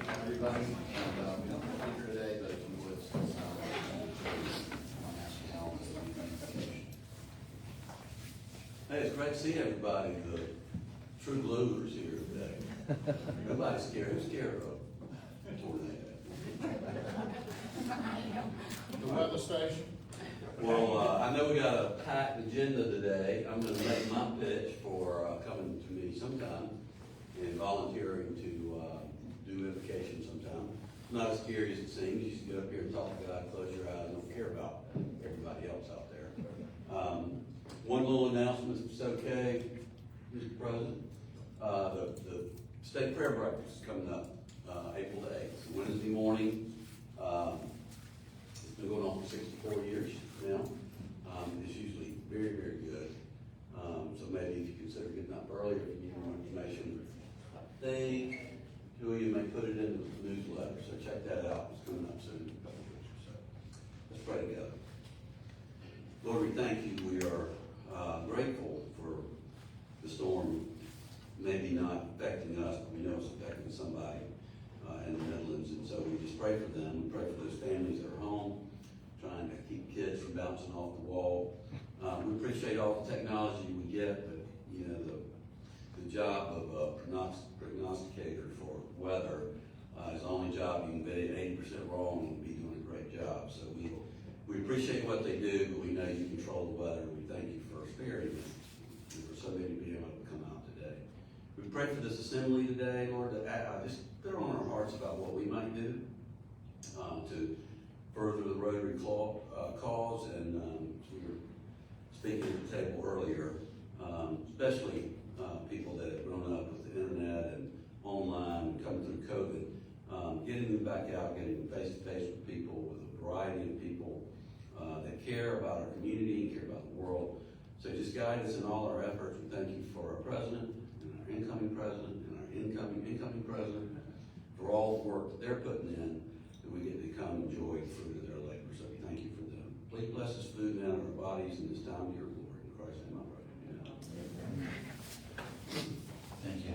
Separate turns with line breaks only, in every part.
everybody. And, we don't have a speaker today, but if you would, I'll ask you how
Hey, it's great to see everybody, the true bluers here today. Nobody's scared. Who's scared of a tornado?
The weather station.
Well, I know we got a packed agenda today. I'm gonna make my pitch for coming to me sometime and volunteering to do invocation sometime. Not as scary as it seems. You just get up here and talk to God, close your eyes, and don't care about everybody else out there. One little announcement, if it's okay, Mr. President. The state prayer breakfast is coming up April the 8th, Wednesday morning. It's been going on for 64 years now. It's usually very, very good. So maybe if you consider getting up earlier, if you need more information, I think Julia may put it in the newsletter, so check that out. It's coming up soon, in a couple of weeks or so. Let's pray together. Lord, we thank you. We are grateful for the storm, maybe not affecting us, but we know it's affecting somebody in the Midlands. And so we just pray for them. We pray for those families that are home, trying to keep kids from bouncing off the wall. We appreciate all the technology we get, but you know, the job of a prognosticator for weather is the only job you can be 80% wrong and be doing a great job. So we appreciate what they do, but we know you control the weather. We thank you for sparing us and for so many being able to come out today. We pray for this assembly today, Lord, that just put on our hearts about what we might do to further the Rotary cause. And we were speaking at the table earlier, especially people that have grown up with the internet and online and coming through COVID, getting them back out, getting them face to face with people, with a variety of people that care about our community and care about the world. So just guide us in all our efforts. We thank you for our president and our incoming president and our incoming president for all the work that they're putting in, that we get to come enjoy the fruit of their labor. So we thank you for them. Please bless us food now in our bodies in this time of your glory. In Christ's name I pray. Amen.
Thank you.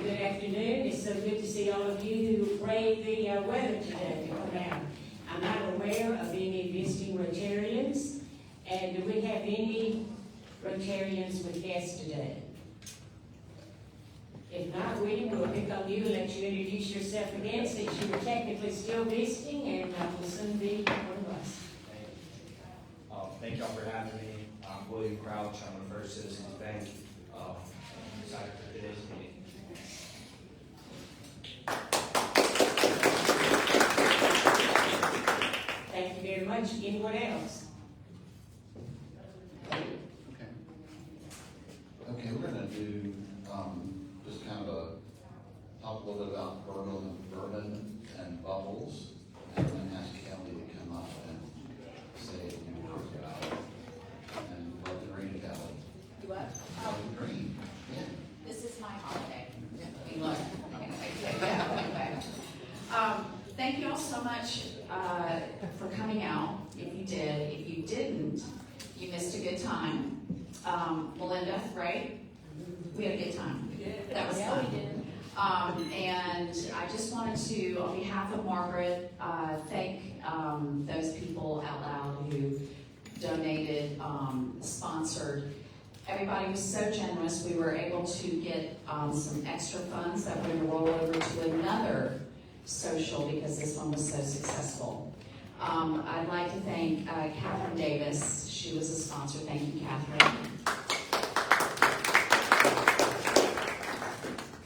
Good afternoon. It's so good to see all of you who braved the weather today to come out. I'm not aware of any visiting Rotarians. And do we have any Rotarians with guests today? If not, William, we'll pick on you and let you introduce yourself again, since you were technically still visiting and will soon be one of us.
Thank y'all for having me. I'm William Crouch. I'm with First Citizens Bank. I'm excited for today's meeting.
Thank you very much. Anyone else?
Okay, we're gonna do just kind of talk a little bit about bourbon and bubbles, and then ask Kelly to come up and
for coming out, if you did. If you didn't, you missed a good time. Melinda, right? We had a good time. That was fun. And I just wanted to, on behalf of Margaret, thank those people out loud who donated, sponsored. Everybody was so generous. We were able to get some extra funds that we're going to roll over to another social because this one was so successful. I'd like to thank Catherine Davis. She was a sponsor. Thank you, Catherine.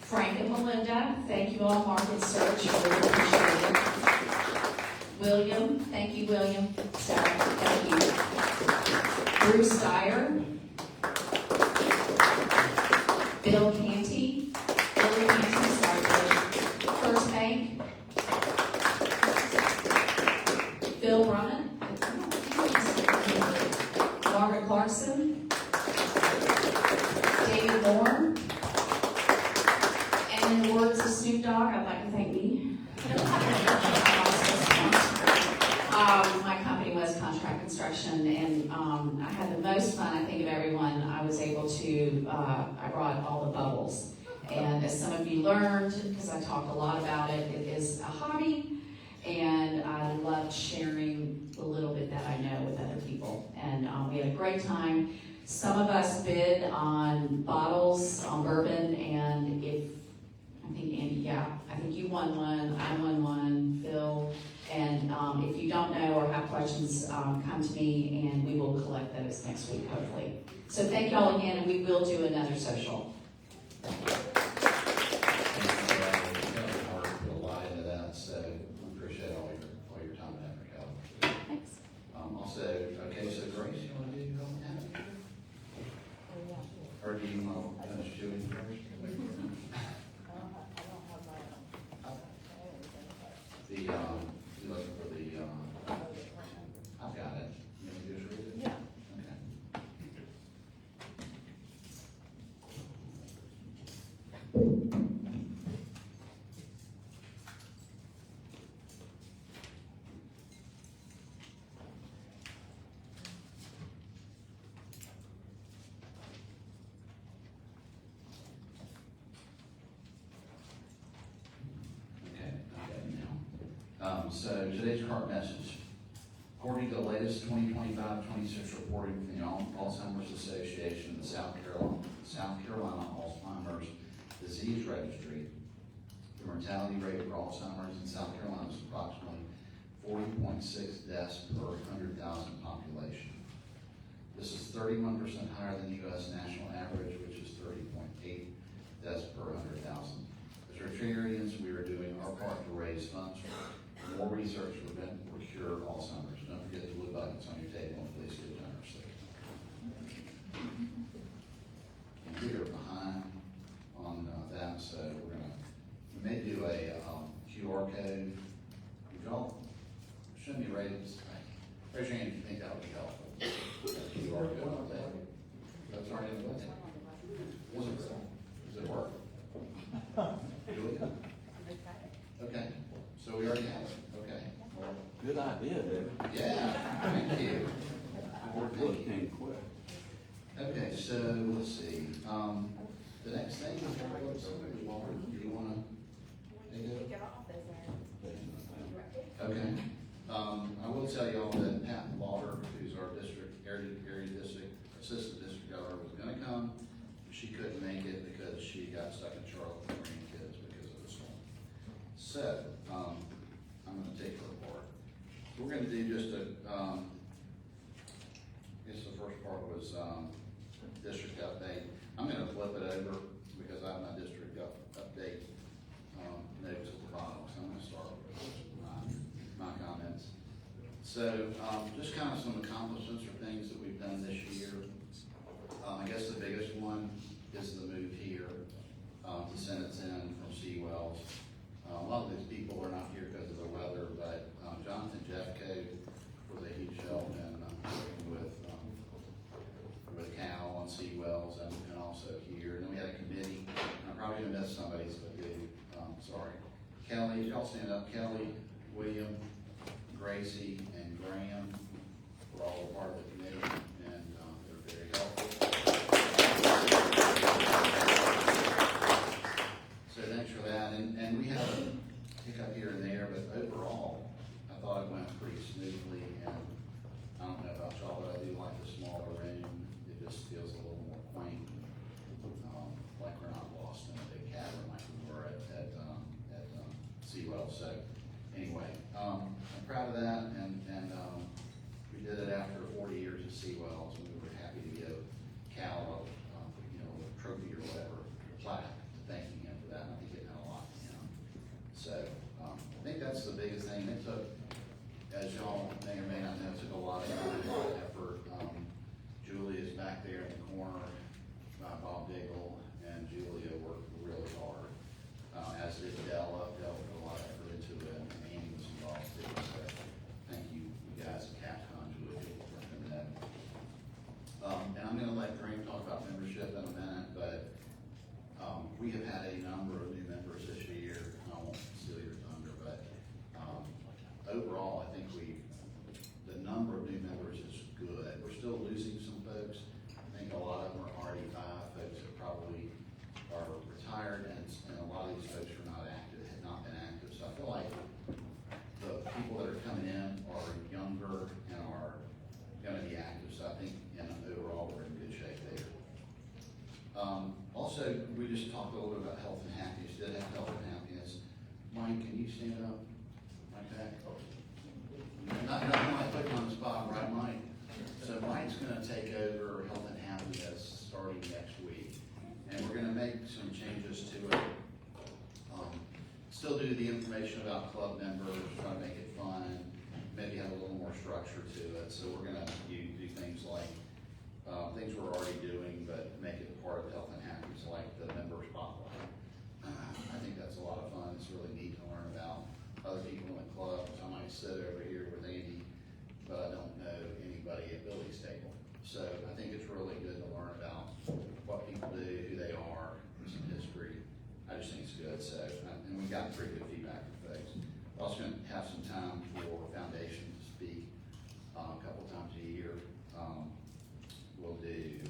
Frank and Melinda, thank you all, Market Search, really appreciate it. William, thank you, William. Sarah, thank you. Bruce Dyer. Bill Canty. Billy Canty, sorry, Bill. First Bank. Phil Brunnan. Margaret Clarkson. David Moore. And in the words of Snoop Dogg, I'd like to thank me. My company was Contract Construction, and I had the most fun, I think, of everyone. I was able to, I brought all the bubbles. And as some of you learned, because I talked a lot about it, it is a hobby, and I love sharing the little bit that I know with other people. And we had a great time. Some of us bid on bottles, on bourbon, and I think Andy, yeah, I think you won one, I won one, Phil. And if you don't know or have questions, come to me and we will collect those next week, hopefully. So thank y'all again, and we will do another social.
Put a lot into that, so I appreciate all your time and effort, Kelly.
Thanks.
Also, okay, so Grace, you want to do that? Or do you want to finish doing first? You're looking for the, I've got it. You want me to just read it?
Yeah.
Okay. Okay, got it now. So today's cart message. According to the latest 2025-26 reporting from the Alzheimer's Association and the South Carolina Alzheimer's Disease Registry, the mortality rate for Alzheimer's in South Carolina is approximately 40.6 deaths per 100,000 population. This is 31% higher than the U.S. national average, which is 30.8 deaths per 100,000. As Rotarians, we are doing our part to raise funds for more research to prevent or cure Alzheimer's. Don't forget the blue buckets on your table, and please give generously. And we are behind on that, so we may do a QR code. Would y'all show me ratings? Raise your hand if you think that would be helpful. QR code on that. That's already in the budget. Does it work? Julia? Okay, so we already have it, okay. Well,
Good idea, David.
yeah, thank you.
Board came quick.
Okay, so let's see, the next thing is Walter, do you wanna take it? Okay, I will tell y'all that Pat Lauder, who's our area district assistant district governor, was gonna come. She couldn't make it because she got stuck in Charlotte with her kids because of the storm. So, I'm gonna take her part. We're gonna do just a, I guess the first part was, district update. I'm gonna flip it over because I have my district update, notes at the bottom, so I'm gonna start with my comments. So, just kind of some accomplishments or things that we've done this year. I guess the biggest one is the move here, to Senate's in from Seawells. A lot of these people are not here because of the weather, but Jonathan Jeffco was a huge help in working with Cal on Seawells and also here. And then we had a committee. I'm probably gonna miss somebody, so sorry. Kelly, y'all stand up. Kelly, William, Gracie and Graham were all a part of the committee, and they're very helpful. So thanks for that, and we had a hiccup here and there, but overall, I thought it went pretty smoothly, and I don't know about y'all, but I do like the smaller room. It just feels a little more quaint, like we're not lost in a big cavern like we were at Seawell. So anyway, I'm proud of that, and we did it after 40 years of Seawells, and we were happy to give Cal a trophy or whatever, plaque, thanking him for that, and I think it meant a lot to him. So I think that's the biggest thing. It took, as y'all may or may not know, it took a lot of time, a lot of effort. Julie is back there in the corner, Bob Diggle, and Julia worked really hard, as did Della. Della put a lot of effort into it, and Annie was involved too. So thank you guys at Capcom, Julie, for working that. And I'm going to let Graham talk about membership in a minute, but we have had a number of new members this year. I won't steal your thunder, but overall, I think the number of new members is good. We're still losing some folks. I think a lot of them are RD5 folks that probably are retired, and a lot of these folks are not active, have not been active. So I feel like the people that are coming in are younger and are going to be active. So I think overall we're in good shape there. Also, we just talked a little bit about health and happiness. Did have health and happiness. Mike, can you stand up like that? Not like putting on the spot, right, Mike? So Mike's going to take over health and happiness starting next week, and we're going to make some changes to it. Still do the information about club members, try to make it fun, maybe have a little more structure to it. So we're going to do things like things we're already doing, but make it part of health and happiness, like the member spotlight. I think that's a lot of fun. It's really neat to learn about other people in the club. I might sit over here with Andy, but I don't know anybody at Billy's table. So I think it's really good to learn about what people do, who they are, some history. I just think it's good. So, and we got pretty good feedback from folks. We're also going to have some time for foundation to speak a couple times a year. We'll do,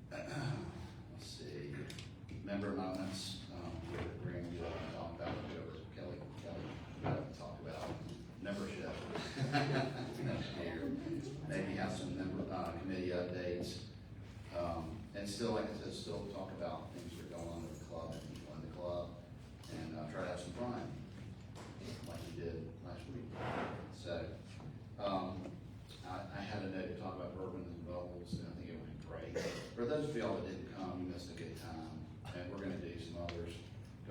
let's see, member moments. We're going to talk about whatever Kelly talk about membership next year. Maybe have some member committee updates, and still, like I said, still talk about things that are going on in the club and people in the club, and try to have some fun, like we did last week. So I had a note to talk about bourbon and bubbles, and I think it went great. For those of y'all that didn't come, you missed a good time, and we're going to do some others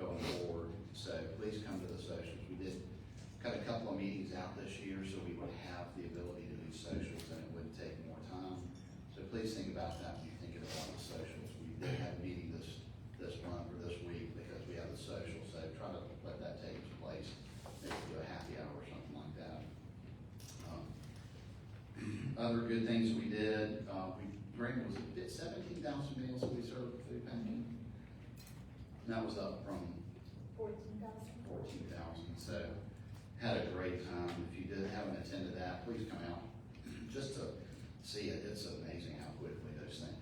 going forward. So please come to the socials. We did cut a couple of meetings out this year so we would have the ability to do socials and it wouldn't take more time. So please think about that when you're thinking about the socials. We did have a meeting this month or this week because we have the social. So try to let that take its place. Maybe do a happy hour or something like that. Other good things we did, Graham, was it 17,000 meals that we served with food banking? And that was up from 14,000. So had a great time. If you haven't attended that, please come out just to see it. It's amazing how quickly it goes, and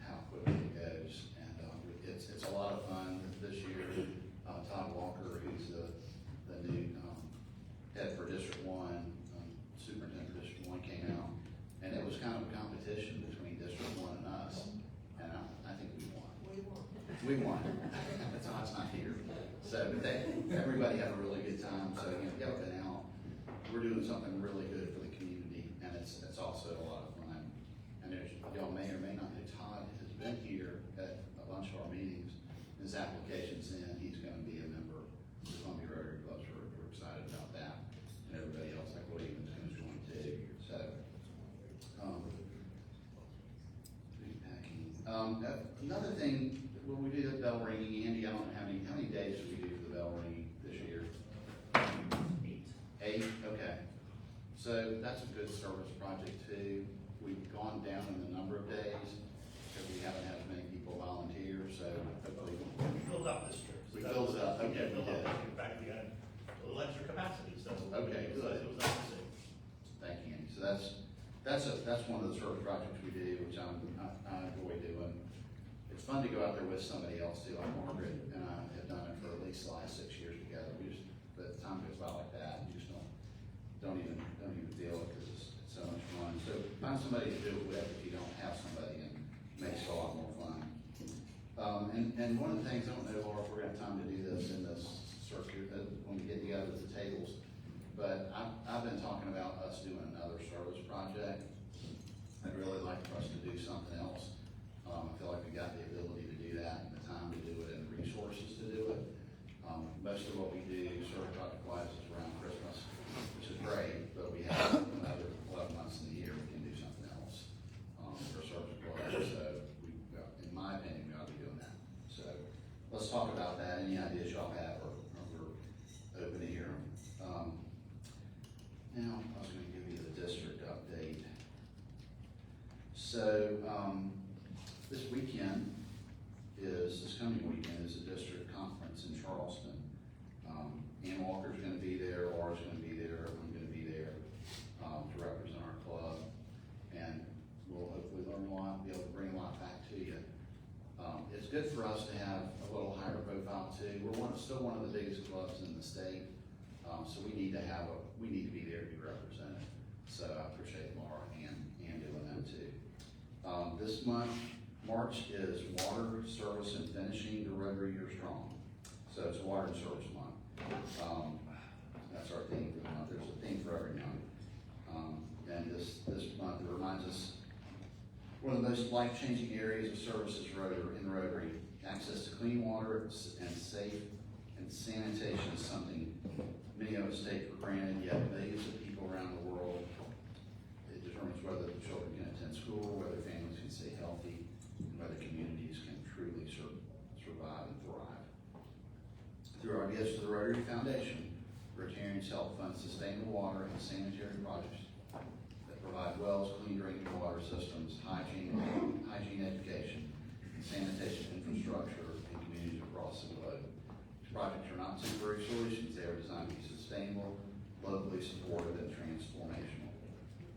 it's a lot of fun. This year, Todd Walker, who's the new head for District 1, Superintendent for District 1, came out, and it was kind of a competition between District 1 and us, and I think we won. We won. Todd's not here. So everybody had a really good time. So if you haven't been out, we're doing something really good for the community, and it's also a lot of fun. And y'all may or may not know, Todd has been here at a bunch of our meetings. His application's in. He's going to be a member of the Columbia Rotary Club. So we're excited about that. And everybody else, like William, is going to join too. So, food packing. Another thing, when we do the bell ringing, Andy, I don't know how many days do we do for the bell ringing this year? 8? Okay. So that's a good service project too. We've gone down in the number of days because we haven't had as many people volunteer, so hopefully.
We filled up this year.
We filled it up, okay, we did.
In fact, we had a little extra capacity, so.
Okay, good.
It was nice to see.
that's one of the sort of projects we do, which I enjoy doing. It's fun to go out there with somebody else too, like Margaret and I have done it for at least the last 6 years together. The time goes by like that, you just don't even feel it, because it's so much fun. So find somebody to do it with if you don't have somebody, and it makes it a lot more fun. And one of the things, I don't know, Laura, if we're gonna have time to do this in this circuit, when we get together at the tables, but I've been talking about us doing another service project. I'd really like for us to do something else. I feel like we got the ability to do that, and the time to do it, and the resources to do it. Most of what we do, sort of project-wise, is around Christmas, which is great, but we have another 11 months in the year we can do something else, for service employees. So in my opinion, we ought to be doing that. So let's talk about that. Any ideas y'all have, or we're open to hear them. Now, I was gonna give you the district update. So, this coming weekend is a district conference in Charleston. Ann Walker's gonna be there, Laura's gonna be there, I'm gonna be there, to represent our club. And we'll hopefully learn a lot, be able to bring a lot back to you. It's good for us to have a little higher profile too. We're still one of the biggest clubs in the state. So we need to be there to be represented. So I appreciate Laura and doing that too. This month, March is Water, Service, and Finishing the Rotary Year Strong. So it's Water and Service Month. That's our theme for the month. There's a theme for every month. And this month, it reminds us, one of the most life-changing areas of service is in Rotary. Access to clean water and safe and sanitation is something many of us take for granted, yet millions of people around the world. It determines whether the children can attend school, whether families can stay healthy, and whether communities can truly survive and thrive. Through our gifts to the Rotary Foundation, Rotarians help fund sustainable water and sanitary projects that provide wells, clean drinking water systems, hygiene education, and sanitation infrastructure in communities across the globe. These projects are not temporary solutions. They are designed to be sustainable, locally supported, and transformational.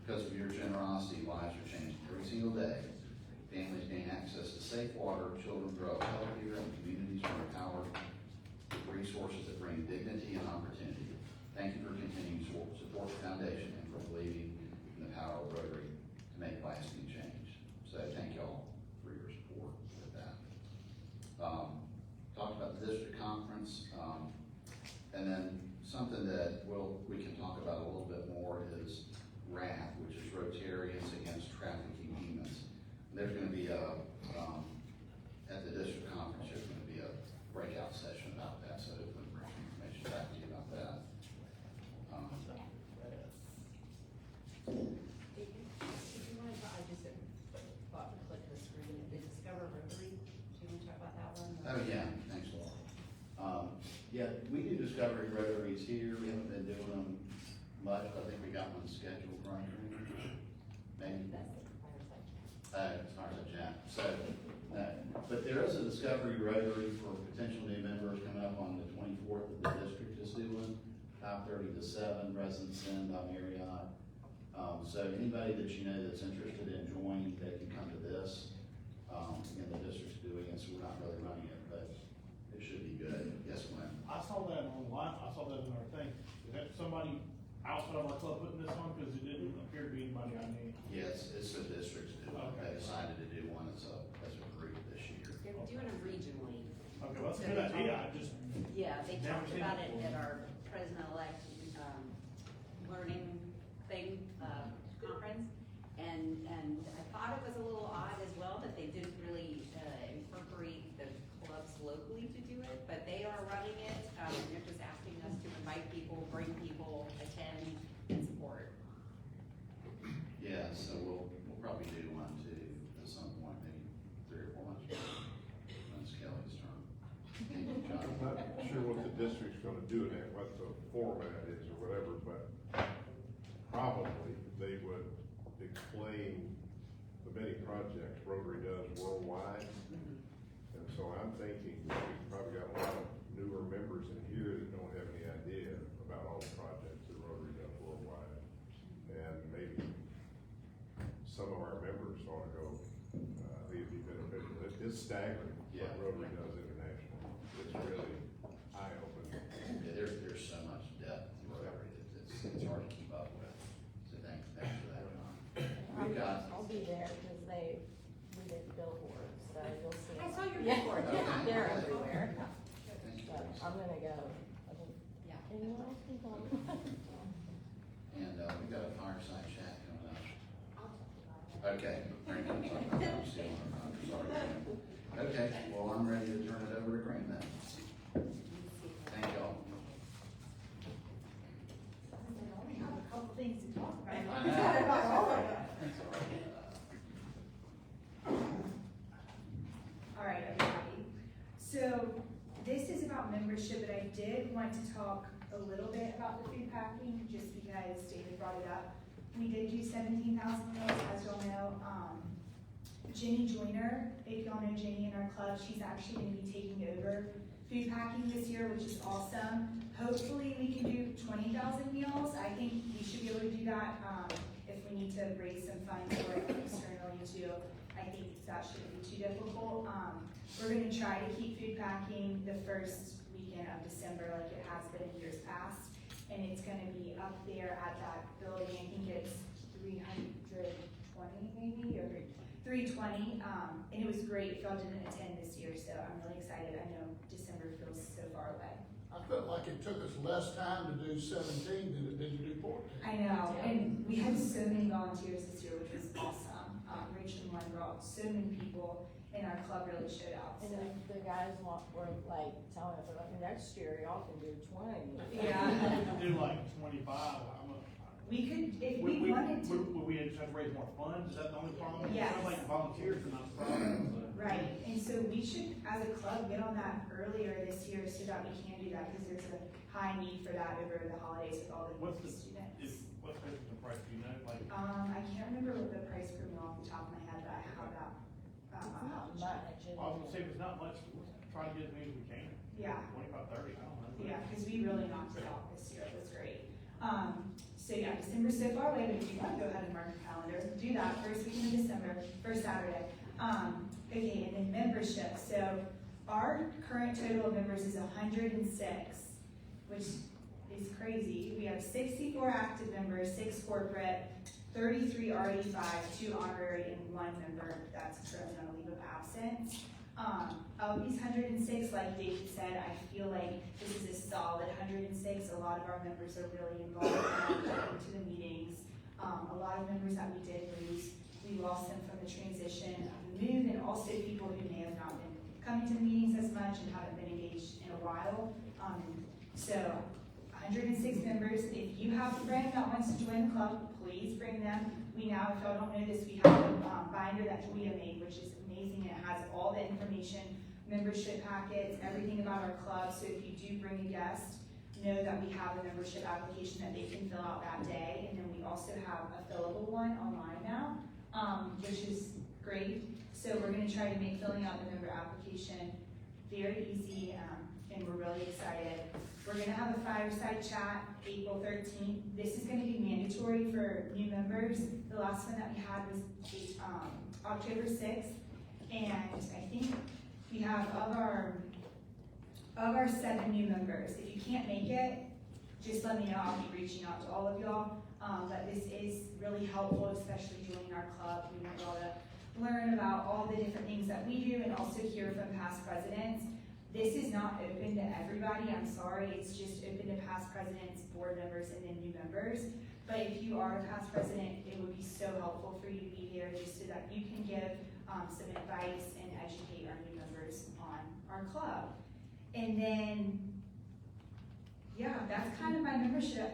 Because of your generosity, lives are changed every single day. Families gain access to safe water, children grow up healthier, and communities are empowered with resources that bring dignity and opportunity. Thank you for continuing to support the foundation and for believing in the power of Rotary to make lasting change. So thank y'all for your support with that. Talked about the district conference, and then something that we can talk about a little bit more is RAT, which is Rotarians Against Trafficking Humans. There's going to be at the district conference, there's going to be a breakout session about that, so hopefully bring some information back to you about that.
If you want to, I just thought to click the screen, the Discover Rotary, do you want to talk about that one?
Oh, yeah, thanks, Laura. Yeah, we do Discovery Rotaries here. We haven't been doing them much, but I think we got one scheduled, right? Maybe.
That's the fireside chat.
It's hard to chat. So, but there is a Discovery Rotary for potential new members coming up on the 24th that the district is doing, 5:30 to 7, Residence Inn by Marriott. So anybody that you know that's interested in joining, they can come to this. Again, the district's doing it, so we're not really running it, but it should be good. Yes, Glenn?
I saw that online, I saw that in our thing. Is that somebody outside of our club putting this on, because it didn't appear to be anybody I knew?
Yes, it's the districts doing it.
Okay.
They decided to do one as a group this year.
They're doing them regionally.
Okay, well, that's a good idea, I just,
Yeah, they
Never
talked
seen
about
it
it
before.
at our president-elect, learning thing, conference. And I thought it was a little odd as well that they didn't really, incorporate the clubs locally to do it, but they are running it. They're just asking us to invite people, bring people, attend, and support.
Yeah, so we'll probably do one too at some point, maybe 3 or 4 months. When it's Kelly's turn. Thank you, John.
I'm not sure what the district's gonna do in it, what the format is or whatever, but probably they would explain the many projects Rotary does worldwide. And so I'm thinking that we've probably got a lot of newer members in here that don't have any idea about all the projects that Rotary does worldwide. And maybe It's staggering
Yeah.
what Rotary does internationally. It's really eye-opening.
Yeah, there's so much depth to Rotary, it's hard to keep up with, so thanks for that, John. We've got,
I'll be there because we did billboards, so you'll see.
I saw your
Yeah,
billboard.
yeah, they're everywhere.
thank you,
So I'm gonna go. I think
Yeah.
anyone else can come?
and, we've got a fireside chat coming up. Okay, Frank, I'm sorry, I'm stealing her, I'm sorry. Okay, well, I'm ready to turn it over to Graham then. Thank y'all.
I only have a couple things to talk about.
I know. That's all right.
All right, everybody. So this is about membership, but I did want to talk a little bit about the food packing, just because David brought it up. We did do 17,000 meals, as y'all know. Jenny Joyner, if y'all know Jenny in our club, she's actually gonna be taking over food packing this year, which is awesome. Hopefully we can do 20,000 meals. I think we should be able to do that, if we need to raise some funds for it externally too. I think that shouldn't be too difficult. We're gonna try to keep food packing the first weekend of December like it has been in years past. And it's gonna be up there at that building, I think it's 320 maybe, or 320, and it was great if y'all didn't attend this year, so I'm really excited. I know December feels so far away.
I felt like it took us less time to do 17 than it did to do 14.
I know, and we had so many volunteers this year, which was awesome. Rachel and Lynn brought so many people, and our club really showed out,
And
so.
then the guys were like telling us, like, next year y'all can do 20.
Yeah.
We could do like 25,
We could, if we wanted to.
Would we just have to raise more funds, is that the only problem?
Yes.
It sounds like volunteers are not the problem, but.
Right, and so we should, as a club, get on that earlier this year so that we can do that, because there's a high need for that over the holidays with all the
What's the,
students.
what's the price, do you know, like?
I can't remember what the price per meal off the top of my head, but I have that.
It's
I'll
not
have to check.
much.
I was gonna say, if it's not much, let's try to get as many as we can,
Yeah,
25, 30, I don't know.
yeah, because we really knocked it out this year, it was great. So yeah, December's so far away, but if you want to go ahead and mark your calendar, do that first weekend of December, first Saturday. Okay, and then membership, so our current total of members is 106, which is crazy. We have 64 active members, 6 corporate, 33 RD5, 2 honorary, and 1 member that's currently on a leave of absence. Of these 106, like David said, I feel like this is a solid 106. A lot of our members are really involved in going to the meetings. A lot of members that we did lose, we lost them from the transition of the move, and also people who may have not been coming to the meetings as much and haven't been engaged in a while. So 106 members. If you have a friend that wants to join the club, please bring them. We now, if y'all don't know this, we have a binder that Julia made, which is amazing. It has all the information, membership packets, everything about our club. So if you do bring a guest, know that we have a membership application that they can fill out that day. And then we also have a fillable one online now, which is great. So we're gonna try to make filling out the member application very easy, and we're really excited. We're gonna have a fireside chat April 13th. This is gonna be mandatory for new members. The last one that we had was October 6th. And I think we have of our 7 new members. If you can't make it, just let me know. I'll be reaching out to all of y'all. But this is really helpful, especially joining our club. We want y'all to learn about all the different things that we do and also hear from past presidents. This is not open to everybody, I'm sorry. It's just open to past presidents, board members, and then new members. But if you are a past president, it would be so helpful for you to be here just so that you can give some advice and educate our new members on our club. And then, yeah, that's kind of my membership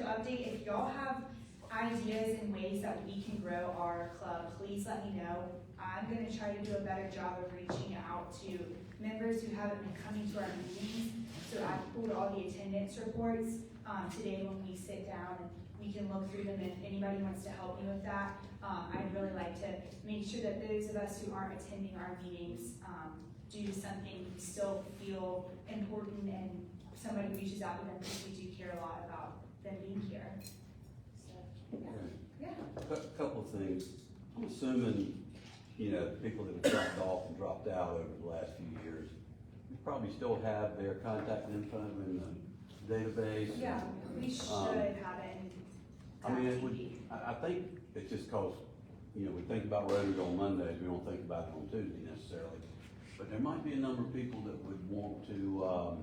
update. If y'all have ideas and ways that we can grow our club, please let me know. I'm gonna try to do a better job of reaching out to members who haven't been coming to our meetings. So I pulled all the attendance reports today when we sit down, and we can look through them if anybody wants to help me with that. I'd really like to make sure that those of us who aren't attending our meetings do something we still feel important, and somebody reaches out to them because we do care a lot about them being here. So, yeah.
Couple of things. I'm assuming you know, people that have dropped off and dropped out over the last few years, you probably still have their contact info in the database.
Yeah, we should have it in.
I mean, it would, I think it's just cause, you know, we think about Rotary on Mondays, we don't think about it on Tuesday necessarily. But there might be a number of people that would want to,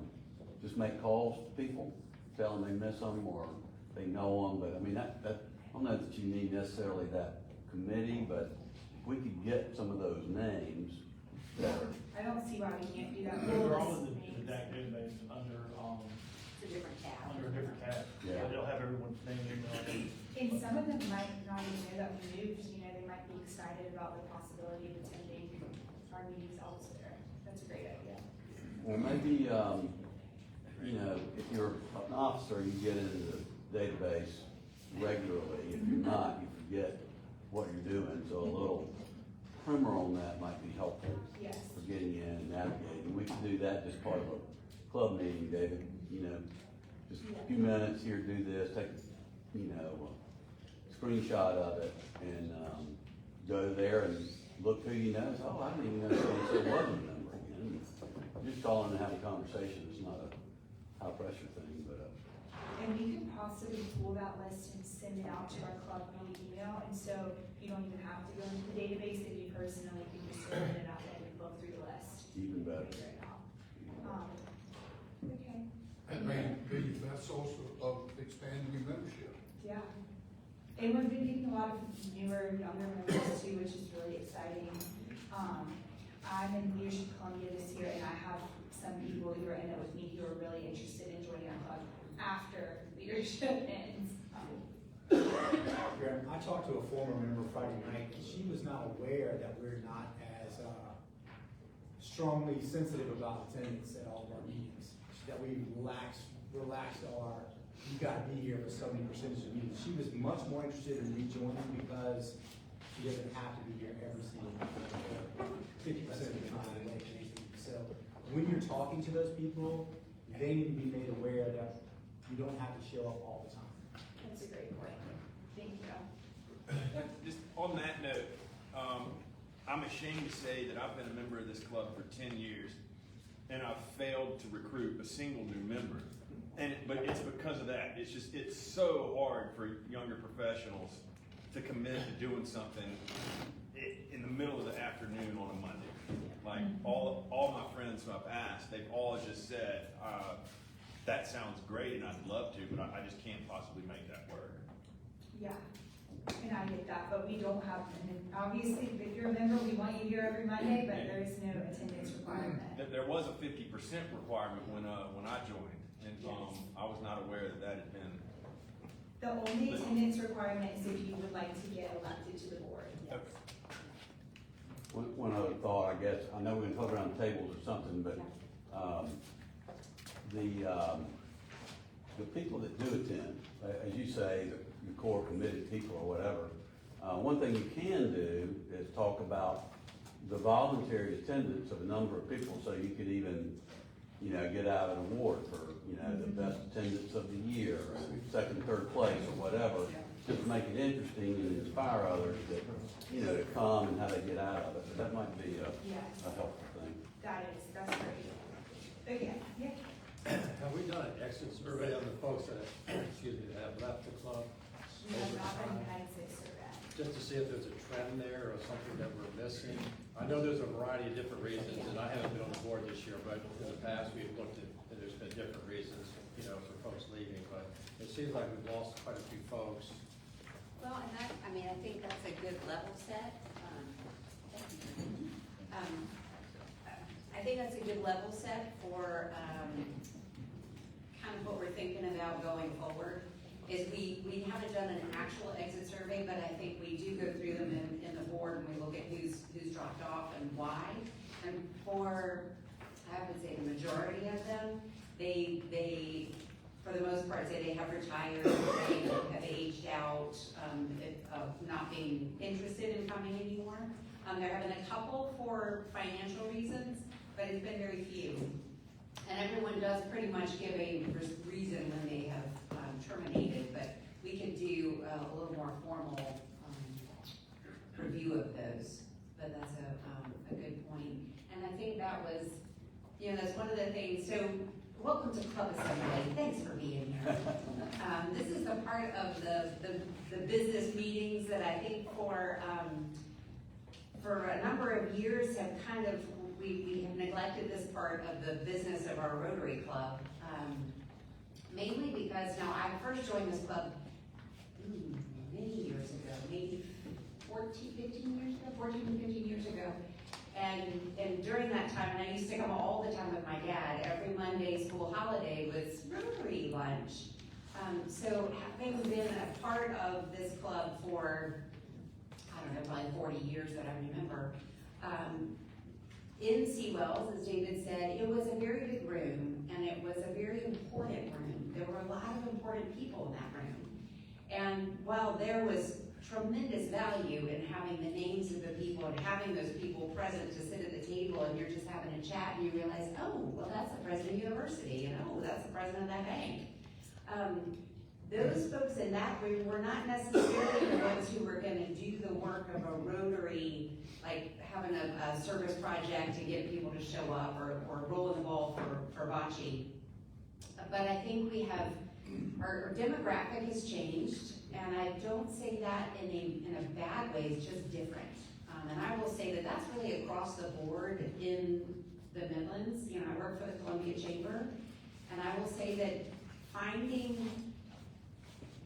just make calls to people, tell them they miss them or they know them, but I mean, that, I don't know that you need necessarily that committee, but if we could get some of those names that are,
I don't see why we can't do that.
They're all
We'll
in
list
the
names.
database under,
It's a different tab.
under a different tab.
Yeah.
They'll have everyone's name in there.
And some of them might not even know that we moved, you know, they might be excited about the possibility of attending our meetings elsewhere. That's a great idea.
or maybe, you know, if you're an officer, you get into the database regularly. If you're not, you forget what you're doing, so a little primer on that might be helpful
Yes.
for getting in and navigating. We could do that just part of a club meeting, David, you know, just a few minutes here, do this, take, you know, a screenshot of it and, go there and look who you know. Oh, I didn't even know so wasn't a member. You know, just call in and have a conversation. It's not a high pressure thing, but,
And we could possibly pull that list and send it out to our club meeting email, and so you don't even have to go into the database, if you personally can just send it out and look through the list.
even better.
Figure it out. Okay,
That may be the best source of expanding your membership.
yeah. And we've been getting a lot of newer, younger members too, which is really exciting. I'm in Leadership Columbia this year, and I have some people who are in it with me who are really interested in joining our club after leadership ends.
I talked to a former member Friday night, and she was not aware that we're not as strongly sensitive about attendance at all of our meetings. That we relaxed our, you gotta be here for so many percentage of meetings. She was much more interested in rejoining because she doesn't have to be here every single meeting, 50% of the time. So when you're talking to those people, they need to be made aware that you don't have to show up all the time.
That's a great point. Thank you.
Just on that note, I'm ashamed to say that I've been a member of this club for 10 years, and I've failed to recruit a single new member. But it's because of that. It's so hard for younger professionals to commit to doing something in the middle of the afternoon on a Monday. Like all my friends who I've asked, they've all just said, that sounds great and I'd love to, but I just can't possibly make that work.
Yeah, and I get that, but we don't have, and obviously, if you're a member, we want you here every Monday, but there is no attendance requirement.
There was a 50% requirement when I joined, and I was not aware that that had been.
The only attendance requirement is if you would like to get elected to the board.
Okay.
One other thought, I guess, I know we can put around tables or something, but, the people that do attend, as you say, the core committed people or whatever, one thing you can do is talk about the voluntary attendance of a number of people, so you could even, you know, get out an award for, you know, the best attendance of the year, or second, third place, or whatever, just to make it interesting and inspire others that, you know, to come and how they get out of it. But that might be
Yes,
a helpful thing.
that's great. Okay, yeah.
Have we done an exit survey on the folks that, have left the club?
We have not done an exit survey.
Just to see if there's a trend there or something that we're missing? I know there's a variety of different reasons, and I haven't been on the board this year, but in the past, we've looked at, and there's been different reasons, you know, for folks leaving, but it seems like we've lost quite a few folks.
Well, and I think that's a good level set. I think that's a good level set for, kind of what we're thinking about going forward. Is we haven't done an actual exit survey, but I think we do go through them in the board and we look at who's dropped off and why. And for, I would say the majority of them, they for the most part say they have retired, they have aged out, of not being interested in coming anymore. There have been a couple for financial reasons, but it's been very few. And everyone does pretty much give a reason when they have terminated, but we can do a little more formal review of those but that's a good point. And I think that was, that's one of the things, so welcome to Club Assembly, thanks for being here. This is the part of the business meetings that I think for a number of years have kind of, we have neglected this part of the business of our Rotary Club. Mainly because now I first joined this club many years ago, maybe 15 years ago. And during that time, and I used to come all the time with my dad, every Monday school holiday was Rotary lunch. So having been a part of this club for, I don't know, probably 40 years that I remember, in Seawells, as David said, it was a very big room, and it was a very important room. There were a lot of important people in that room. And while there was tremendous value in having the names of the people and having those people present to sit at the table and you're just having a chat and you realize, oh, well, that's the president of the university, and oh, that's the president of that bank. Those folks in that room were not necessarily the ones who were going to do the work of a Rotary, like having a service project to get people to show up or rolling the ball for bocce. But I think we have, our demographic has changed, and I don't say that in a bad way, it's just different. And I will say that that's really across the board in the Midlands. I work for the Columbia Chamber, and I will say that finding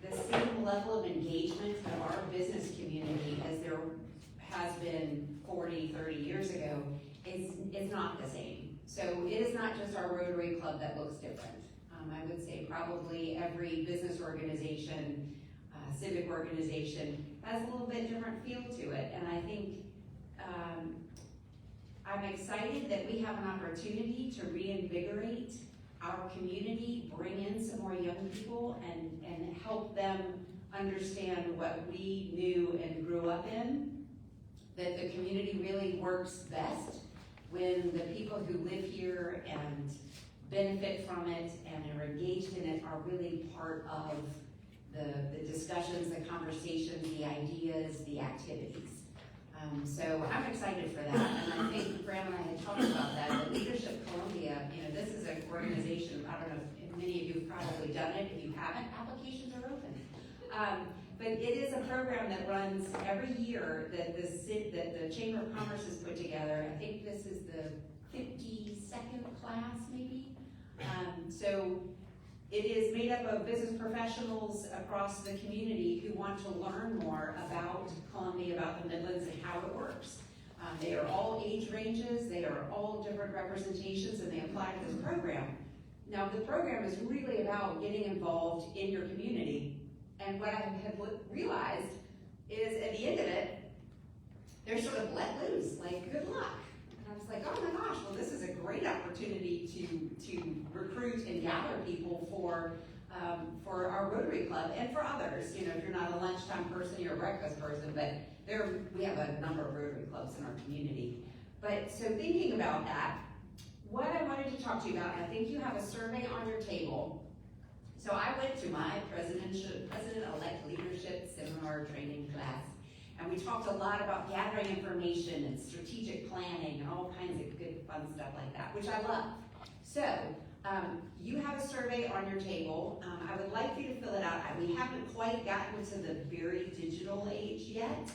the same level of engagement of our business community as there has been 40, 30 years ago is not the same. So it is not just our Rotary Club that looks different. I would say probably every business organization, civic organization has a little bit different feel to it. And I think I'm excited that we have an opportunity to reinvigorate our community, bring in some more young people and help them understand what we knew and grew up in, that the community really works best when the people who live here and benefit from it and are engaged in it are really part of the discussions, the conversations, the ideas, the activities. So I'm excited for that, and I think Graham and I had talked about that. The Leadership Columbia, this is an organization, I don't know if many of you have probably done it. If you haven't, applications are open. But it is a program that runs every year that the Chamber of Commerce has put together. I think this is the 52nd class, maybe. So it is made up of business professionals across the community who want to learn more about Columbia, about the Midlands, and how it works. They are all age ranges, they are all different representations, and they apply to this program. Now, the program is really about getting involved in your community. And what I have realized is at the end of it, they're sort of let loose, like, good luck. And I was like, oh my gosh, well, this is a great opportunity to recruit and gather people for our Rotary Club and for others. If you're not a lunchtime person, you're a breakfast person, but we have a number of Rotary Clubs in our community. But so thinking about that, what I wanted to talk to you about, and I think you have a survey on your table. So I went to my President-elect Leadership Seminar Training class, and we talked a lot about gathering information and strategic planning and all kinds of good fun stuff like that, which I love. So you have a survey on your table. I would like for you to fill it out. We haven't quite gotten to the very digital age yet.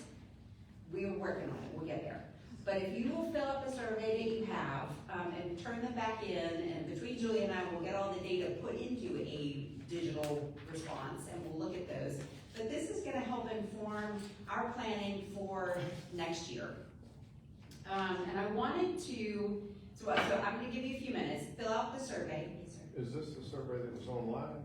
We are working on it, we'll get there. But if you will fill out the survey that you have and turn them back in, and between Julie and I, we'll get all the data put into a digital response, and we'll look at those. But this is gonna help inform our planning for next year. And I wanted to, so I'm gonna give you a few minutes, fill out the survey. Yes, sir.
Is this the survey that was online?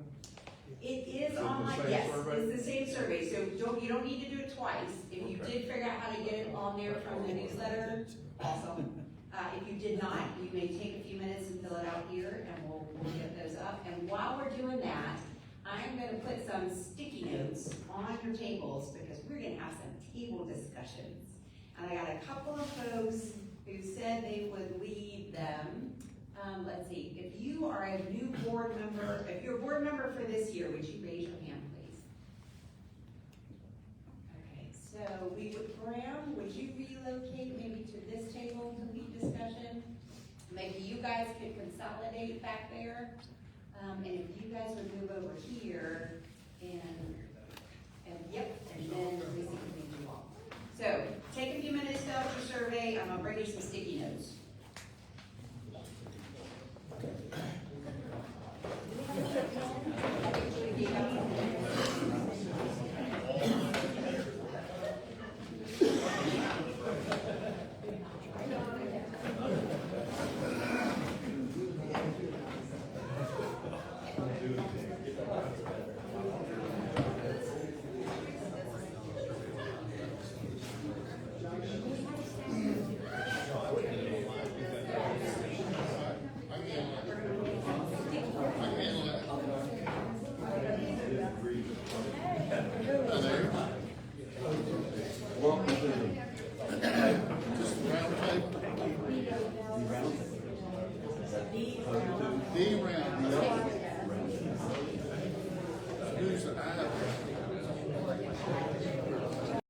It is
Is it the
online,
same
yes,
survey?
it's the same survey, so you don't need to do it twice. If you
Okay.
did figure out how to get it on there from the newsletter, awesome. If you did not, you may take a few minutes and fill it out here, and we'll get those up. And while we're doing that, I'm gonna put some sticky notes on your tables, because we're gonna have some table discussions. And I got a couple of folks who said they would lead them. Let's see, if you are a new board member, if you're a board member for this year, would you raise your hand, please? Okay, so Graham, would you relocate maybe to this table to lead discussion. Maybe you guys could consolidate back there. And if you guys would move over here and yep, and then we can move you all. So, take a few minutes to fill out your survey. I'm gonna bring you some sticky notes.
D round. Who's the I?